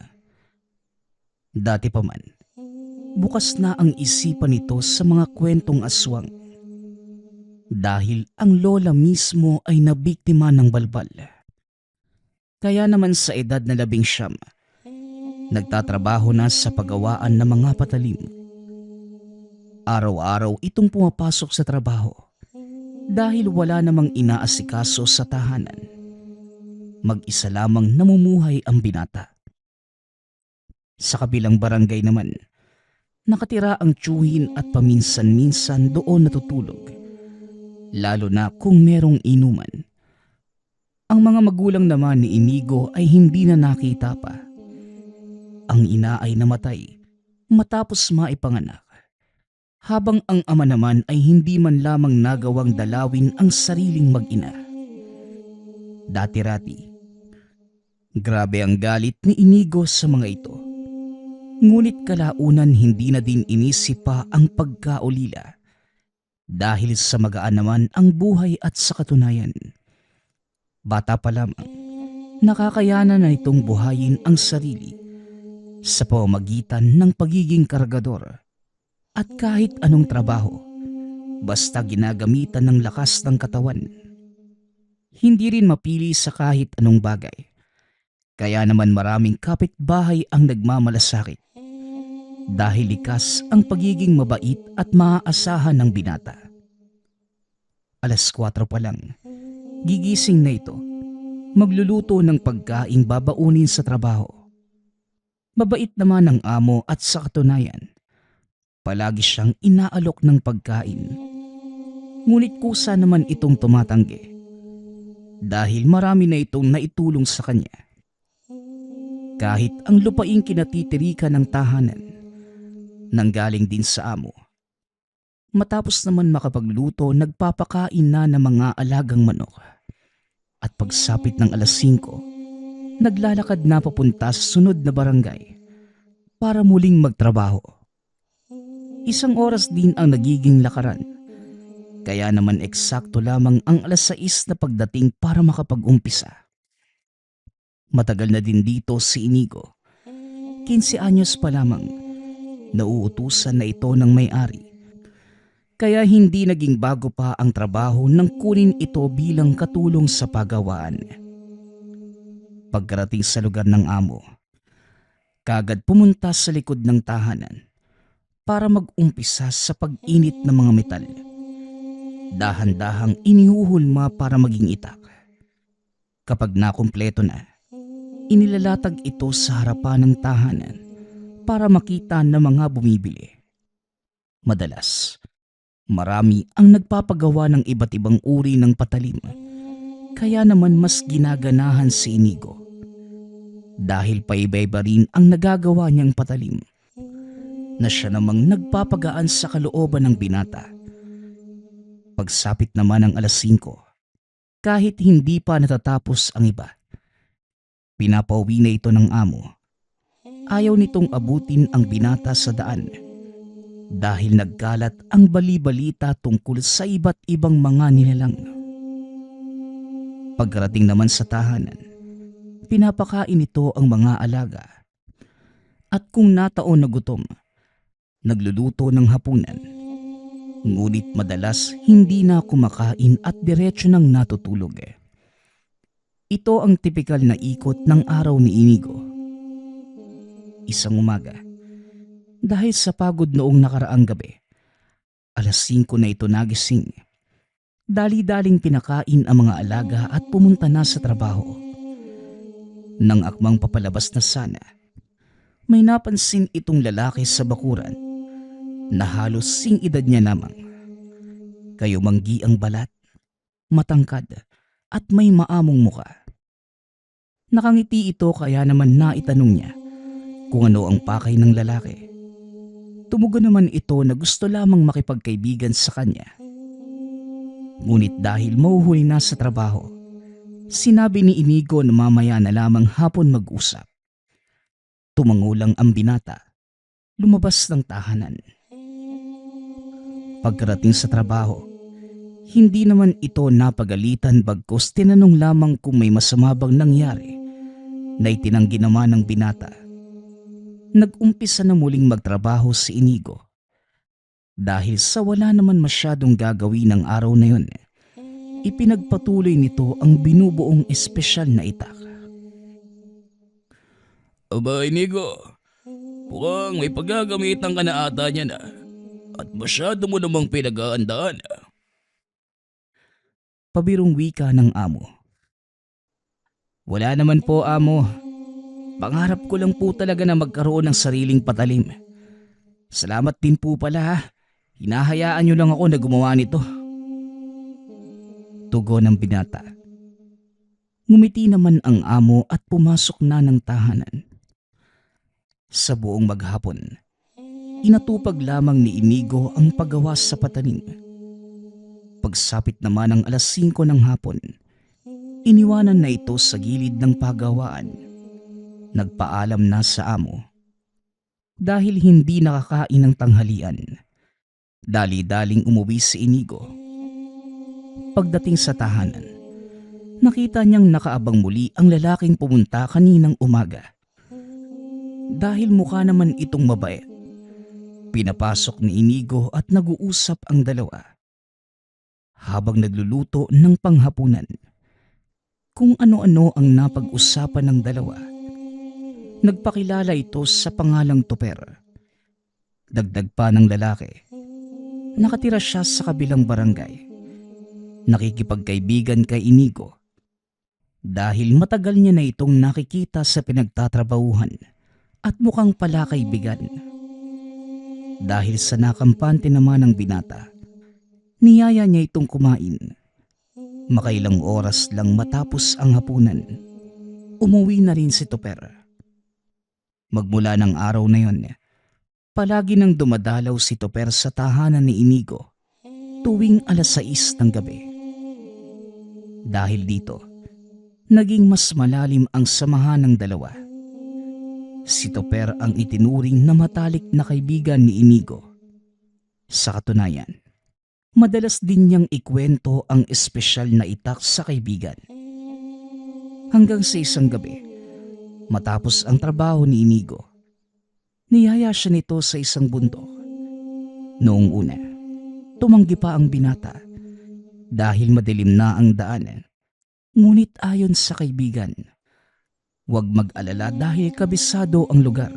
Dati pa man, bukas na ang isipan nito sa mga kwentong aswang dahil ang lola mismo ay nabiktima ng balbal. Kaya naman sa edad na 19, nagtatrabaho na sa paggawaan ng mga patalim. Araw-araw itong pumapasok sa trabaho dahil wala namang inaasikaso sa tahanan. Mag-isa lamang namumuhay ang binata. Sa kabilang barangay naman, nakatira ang tiyuhin at paminsan-minsan doon natutulog. Lalo na kung merong inuman. Ang mga magulang naman ni Inigo ay hindi na nakita pa. Ang ina ay namatay matapos maipanganak. Habang ang ama naman ay hindi man lamang nagawang dalawin ang sariling mag-ina. Dati-rati, grabe ang galit ni Inigo sa mga ito. Ngunit kalaunan hindi na din inisip pa ang pagkaulila. Dahil sa magaan naman ang buhay at sa katunayan. Bata pa lamang, nakakayanan na itong buhayin ang sarili sa pamamagitan ng pagiging kargador. At kahit anong trabaho, basta ginagamitan ng lakas ng katawan. Hindi rin mapili sa kahit anong bagay. Kaya naman maraming kapitbahay ang nagmamalasakit dahil likas ang pagiging mabait at maaasahan ng binata. 4:00 pa lang, gigising na ito, magluluto ng pagkaing babaunin sa trabaho. Mabait naman ang amo at sa katunayan, palagi siyang inaalok ng pagkain. Ngunit kusa naman itong tumatanggi dahil marami na itong naitulong sa kanya. Kahit ang lupaing kinatitirikan ng tahanan, nanggaling din sa amo. Matapos naman makapagluto, nagpapakain na ng mga alagang manok. At pagsapit ng 5:00, naglalakad na papunta sa sunod na barangay para muling magtrabaho. 1 oras din ang nagiging lakaran. Kaya naman eksakto lamang ang 6:00 na pagdating para makapag-umpisa. Matagal na din dito si Inigo. 15 anyos pa lamang. Nauutusan na ito ng may-ari. Kaya hindi naging bago pa ang trabaho nang kunin ito bilang katulong sa pagawaan. Pagkarating sa lugar ng amo, kagad pumunta sa likod ng tahanan para mag-umpisa sa pag-init ng mga metal. Dahan-dahang inihuhulma para maging itak. Kapag nakumpleto na, inilalatag ito sa harapan ng tahanan para makita ng mga bumibili. Madalas, marami ang nagpapagawa ng iba't ibang uri ng patalim. Kaya naman mas ginaganahan si Inigo. Dahil paiba-iba rin ang nagagawa niyang patalim, na siya namang nagpapagaan sa kalooban ng binata. Pagsapit naman ng 5:00, kahit hindi pa natatapos ang iba, pinapauwi na ito ng amo. Ayaw nitong abutin ang binata sa daan dahil nagkalat ang bali-balita tungkol sa iba't ibang mga nilalang. Pagkarating naman sa tahanan, pinapakain ito ang mga alaga. At kung nataon na gutom, nagluluto ng hapunan. Ngunit madalas hindi na kumakain at diretso nang natutulog. Ito ang tipikal na ikot ng araw ni Inigo. Isang umaga, dahil sa pagod noong nakaraang gabi, 5:00 na ito nagising. Dali-daling pinakain ang mga alaga at pumunta na sa trabaho. Nang akmang papalabas na sana, may napansin itong lalaki sa bakuran na halos sing-edad niya lamang. Kayumanggi ang balat, matangkad at may maamong muka. Nakangiti ito kaya naman naitanong niya kung ano ang pakay ng lalaki. Tumugon naman ito na gusto lamang makipagkaibigan sa kanya. Ngunit dahil mahuhuli na sa trabaho, sinabi ni Inigo na mamaya na lamang hapon mag-usap. Tumango lang ang binata, lumabas ng tahanan. Pagkarating sa trabaho, hindi naman ito napagalitan bagkus tinanong lamang kung may masama bang nangyari na itinanggi naman ng binata. Nag-umpisa na muling magtrabaho si Inigo. Dahil sa wala naman masyadong gagawin ng araw na yun, ipinagpatuloy nito ang binubuong espesyal na itak. Aba, Inigo, mukhang may paggagamitan ka na ata niya na at masyado mo namang pinag-aandaan. Pabirong wika ng amo. Wala naman po, amo. Pangarap ko lang po talaga na magkaroon ng sariling patalim. Salamat din po pala ha. Hinahayaan niyo lang ako na gumawa nito. Tugon ng binata. Ngumiti naman ang amo at pumasok na ng tahanan. Sa buong maghapon, inatupag lamang ni Inigo ang paggawa sa patalim. Pagsapit naman ng 5:00 ng hapon, iniwanan na ito sa gilid ng pagawaan. Nagpaalam na sa amo. Dahil hindi nakakain ng tanghalian, dali-daling umuwi si Inigo. Pagdating sa tahanan, nakita niyang nakaabang muli ang lalaking pumunta kaninang umaga. Dahil mukha naman itong mabait, pinapasok ni Inigo at nag-uusap ang dalawa. Habang nagluluto ng panghapunan, kung ano-ano ang napag-usapan ng dalawa. Nagpakilala ito sa pangalang Tuper. Dagdag pa ng lalaki, nakatira siya sa kabilang barangay. Nakikipagkaibigan kay Inigo dahil matagal niya na itong nakikita sa pinagtatrabahuhan at mukhang pala kaibigan. Dahil sa nakampante naman ng binata, niyaya niya itong kumain. Makailang oras lang matapos ang hapunan, umuwi na rin si Tuper. Magmula ng araw na yon, palagi nang dumadalaw si Tuper sa tahanan ni Inigo tuwing 6:00 ng gabi. Dahil dito, naging mas malalim ang samahan ng dalawa. Si Tuper ang itinuring na matalik na kaibigan ni Inigo. Sa katunayan, madalas din niyang ikwento ang espesyal na itak sa kaibigan. Hanggang sa isang gabi, matapos ang trabaho ni Inigo, niyaya siya nito sa isang bundok. Noong una, tumanggi pa ang binata dahil madilim na ang daanan. Ngunit ayon sa kaibigan, huwag mag-alala dahil kabisado ang lugar.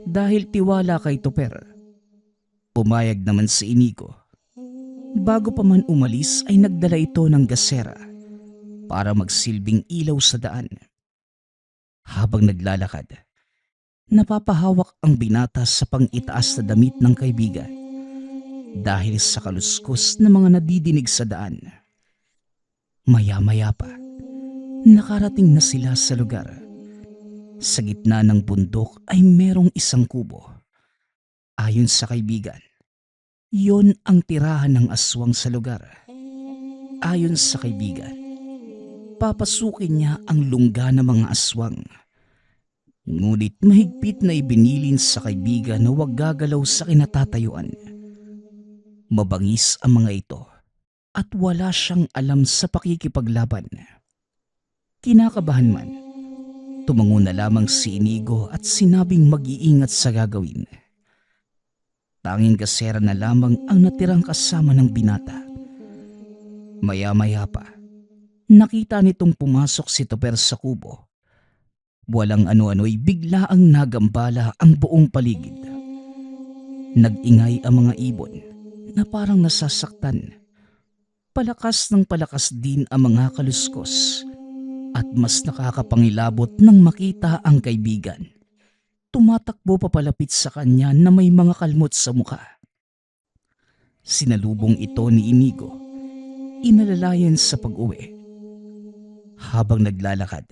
Dahil tiwala kay Tuper, pumayag naman si Inigo. Bago pa man umalis ay nagdala ito ng gasera para magsilbing ilaw sa daan. Habang naglalakad, napapahawak ang binata sa pang-itaas na damit ng kaibigan dahil sa kaluskos na mga nadidinig sa daan. Maya-maya pa, nakarating na sila sa lugar. Sa gitna ng bundok ay merong isang kubo. Ayon sa kaibigan, yon ang tirahan ng aswang sa lugar. Ayon sa kaibigan, papasukin niya ang lungga ng mga aswang. Ngunit mahigpit na ibinilin sa kaibigan na huwag gagalaw sa kinatatayuan. Mabangis ang mga ito at wala siyang alam sa pakikipaglaban. Kinakabahan man, tumango na lamang si Inigo at sinabing mag-iingat sa gagawin. Tanging gasera na lamang ang natirang kasama ng binata. Maya-maya pa, nakita nitong pumasok si Tuper sa kubo. Walang ano-ano'y bigla ang nagambala ang buong paligid. Nag-ingay ang mga ibon na parang nasasaktan. Palakas ng palakas din ang mga kaluskos at mas nakakapangilabot nang makita ang kaibigan. Tumatakbo papalapit sa kanya na may mga kalmot sa mukha. Sinalubong ito ni Inigo, inalalayan sa pag-uwi. Habang naglalakad,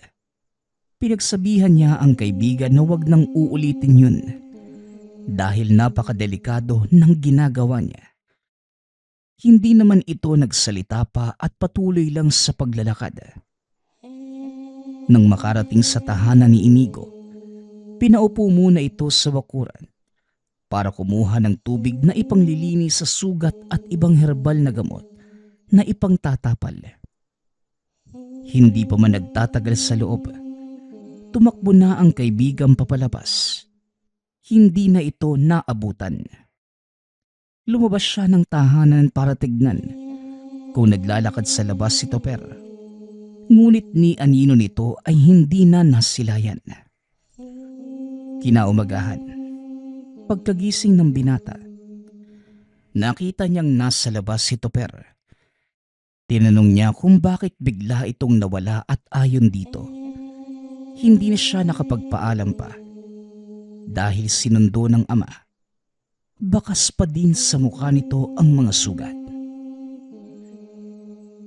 pinagsabihan niya ang kaibigan na huwag nang uulitin yun dahil napakadelikado ng ginagawa niya. Hindi naman ito nagsalita pa at patuloy lang sa paglalakad. Nang makarating sa tahanan ni Inigo, pinaupo muna ito sa bakuran para kumuha ng tubig na ipanglilinis sa sugat at ibang herbal na gamot na ipangtatapal. Hindi pa man nagtatagal sa loob, tumakbo na ang kaibigang papalabas. Hindi na ito naabutan. Lumabas siya ng tahanan para tignan kung naglalakad sa labas si Tuper. Ngunit ni anino nito ay hindi na nasilayan. Kinaumagahan, pagkagising ng binata, nakita niyang nasa labas si Tuper. Tinanong niya kung bakit bigla itong nawala at ayon dito. Hindi na siya nakapagpaalam pa dahil sinundo ng ama. Bakas pa din sa mukha nito ang mga sugat.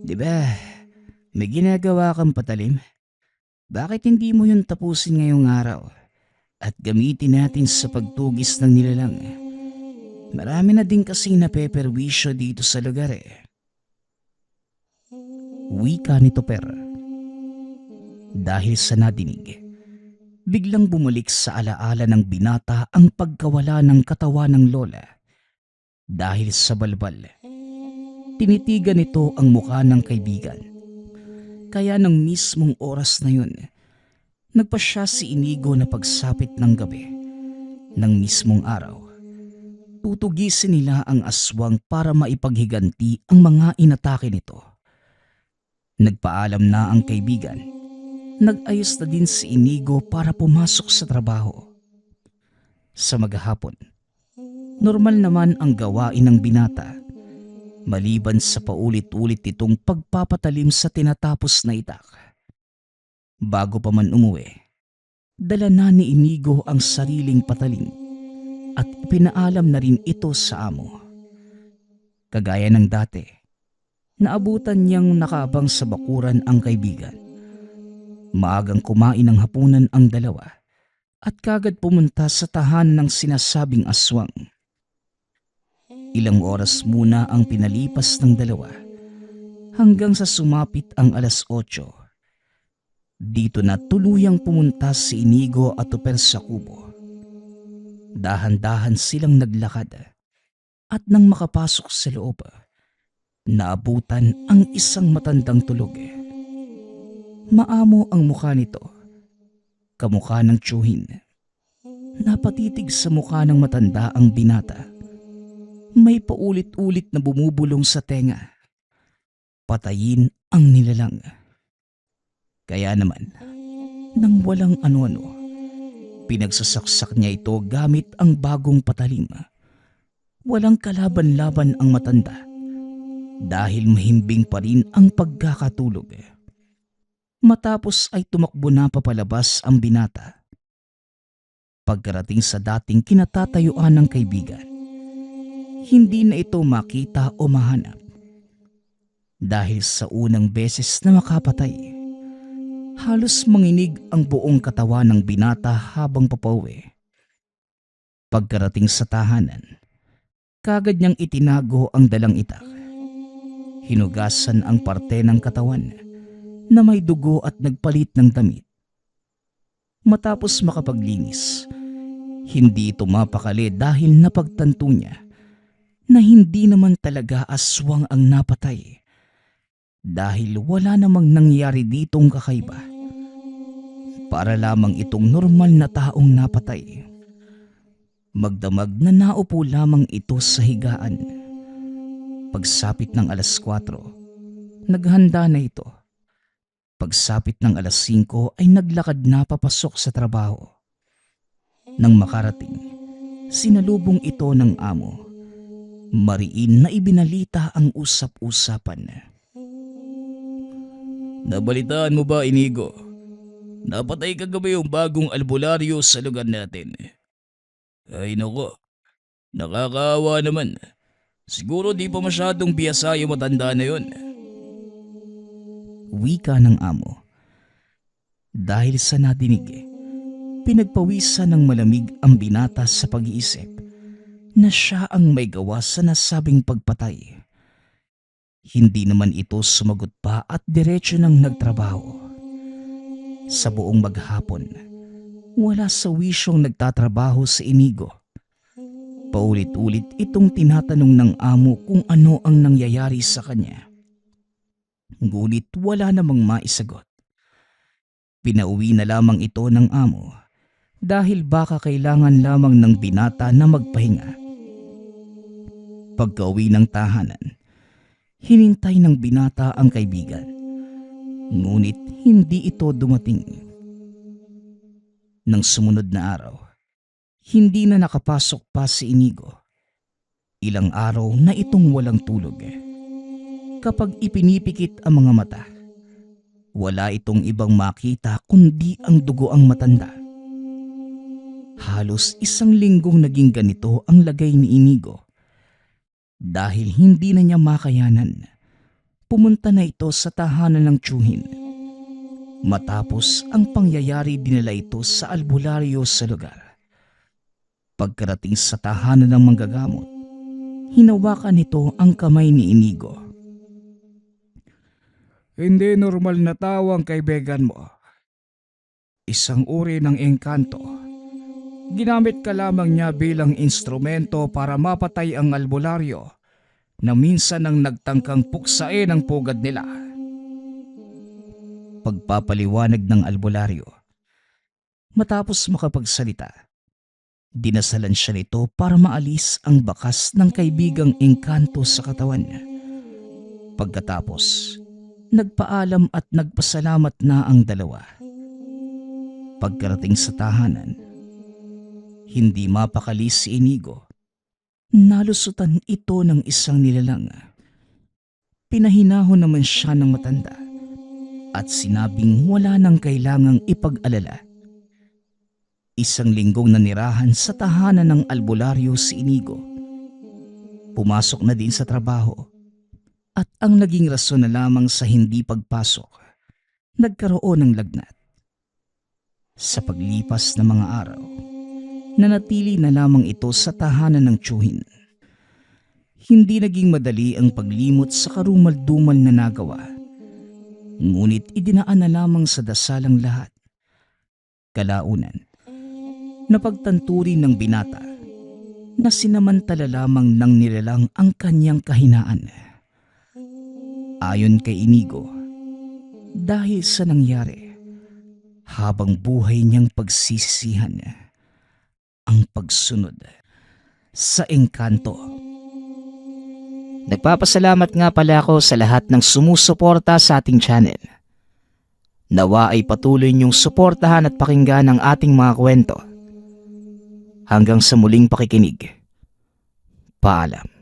Diba, may ginagawa kang patalim? Bakit hindi mo yun tapusin ngayong araw at gamitin natin sa pagtugis ng nilalang? Marami na din kasing napeperwisyo dito sa lugar eh. Wika ni Tuper. Dahil sa nadinig, biglang bumalik sa alaala ng binata ang pagkawala ng katawan ng lola. Dahil sa balbal, tinitigan nito ang mukha ng kaibigan. Kaya ng mismong oras na yun, nagpasya si Inigo na pagsapit ng gabi, ng mismong araw. Tutugisin nila ang aswang para maipaghiganti ang mga inatake nito. Nagpaalam na ang kaibigan. Nag-ayos na din si Inigo para pumasok sa trabaho. Sa maghapon, normal naman ang gawain ng binata, maliban sa paulit-ulit itong pagpapatalim sa tinatapos na itak. Bago pa man umuwi, dala na ni Inigo ang sariling patalim at pinaalam na rin ito sa amo. Kagaya ng dati, naabutan niyang nakaabang sa bakuran ang kaibigan. Maagang kumain ng hapunan ang dalawa at kagad pumunta sa tahanan ng sinasabing aswang. Ilang oras muna ang pinalipas ng dalawa hanggang sa sumapit ang 8:00. Dito na tuluyang pumunta si Inigo at Tuper sa kubo. Dahan-dahan silang naglakad at nang makapasok sa loob, naabutan ang isang matandang tulog. Maamo ang mukha nito, kamukha ng tiyuhin. Napatitig sa mukha ng matanda ang binata. May paulit-ulit na bumubulong sa tenga. Patayin ang nilalang. Kaya naman, nang walang ano-ano, pinagsasaksak niya ito gamit ang bagong patalim. Walang kalaban-laban ang matanda dahil mahimbing pa rin ang pagkakatulog. Matapos ay tumakbo na papalabas ang binata. Pagkarating sa dating kinatatayuan ng kaibigan, hindi na ito makita o mahanap. Dahil sa unang beses na makapatay, halos manginig ang buong katawan ng binata habang papauwi. Pagkarating sa tahanan, kagad niyang itinago ang dalang itak. Hinugasan ang parte ng katawan na may dugo at nagpalit ng damit. Matapos makapaglinis, hindi ito mapakali dahil napagtanto niya na hindi naman talaga aswang ang napatay dahil wala namang nangyari ditong kakaiba. Para lamang itong normal na taong napatay. Magdamag na naupo lamang ito sa higaan. Pagsapit ng 4:00, naghanda na ito. Pagsapit ng 5:00 ay naglakad na papasok sa trabaho. Nang makarating, sinalubong ito ng amo. Mariin na ibinalita ang usap-usapan. Nabalitaan mo ba, Inigo? Napatay kagabi yung bagong albularyo sa lugar natin. Ay nako, nakakaawa naman. Siguro di pa masyadong biyasa yung matanda na yun. Wika ng amo. Dahil sa nadinig, pinagpawisan ng malamig ang binata sa pag-iisip na siya ang may gawa sa nasabing pagpatay. Hindi naman ito sumagot pa at diretso nang nagtrabaho. Sa buong maghapon, wala sa wisyong nagtatrabaho sa Inigo. Paulit-ulit itong tinatanong ng amo kung ano ang nangyayari sa kanya. Ngunit wala namang maisagot. Pinauwi na lamang ito ng amo dahil baka kailangan lamang ng binata na magpahinga. Pagka-uwi ng tahanan, hinintay ng binata ang kaibigan. Ngunit hindi ito dumating. Nang sumunod na araw, hindi na nakapasok pa si Inigo. Ilang araw na itong walang tulog. Kapag ipinipikit ang mga mata, wala itong ibang makita kundi ang dugo ang matanda. Halos 1 linggong naging ganito ang lagay ni Inigo. Dahil hindi na niya makayanan, pumunta na ito sa tahanan ng tiyuhin. Matapos ang pangyayari, dinala ito sa albularyo sa lugar. Pagkarating sa tahanan ng manggagamot, hinawakan nito ang kamay ni Inigo. Hindi normal na tao ang kaibigan mo. Isang uri ng engkanto. Ginamit ka lamang niya bilang instrumento para mapatay ang albularyo na minsan ang nagtangkang puksain ang pugad nila. Pagpapaliwanag ng albularyo. Matapos makapagsalita, dinasalan siya nito para maalis ang bakas ng kaibigang engkanto sa katawan. Pagkatapos, Nagpaalam at nagpasalamat na ang dalawa. Pagkarating sa tahanan, hindi mapakali si Inigo. Nalusutan ito ng isang nilalang. Pinahinahon naman siya ng matanda at sinabing wala nang kailangang ipag-alala. Isang linggong nanirahan sa tahanan ng albularyo si Inigo. Pumasok na din sa trabaho. At ang naging rason na lamang sa hindi pagpasok, nagkaroon ng lagnat. Sa paglipas ng mga araw, nanatili na lamang ito sa tahanan ng tiyuhin. Hindi naging madali ang paglimot sa karumal-dumal na nagawa. Ngunit idinaan na lamang sa dasalang lahat. Kalaunan, napagtanturi ng binata na sinamantala lamang ng nilalang ang kanyang kahinaan. Ayon kay Inigo, dahil sa nangyari, habang buhay niyang pagsisisihan ang pagsunod sa engkanto. Nagpapasalamat nga pala ako sa lahat ng sumusuporta sa ating channel. Nawa ay patuloy niyong suportahan at pakinggan ang ating mga kwento. Hanggang sa muling pakikinig. Paalam.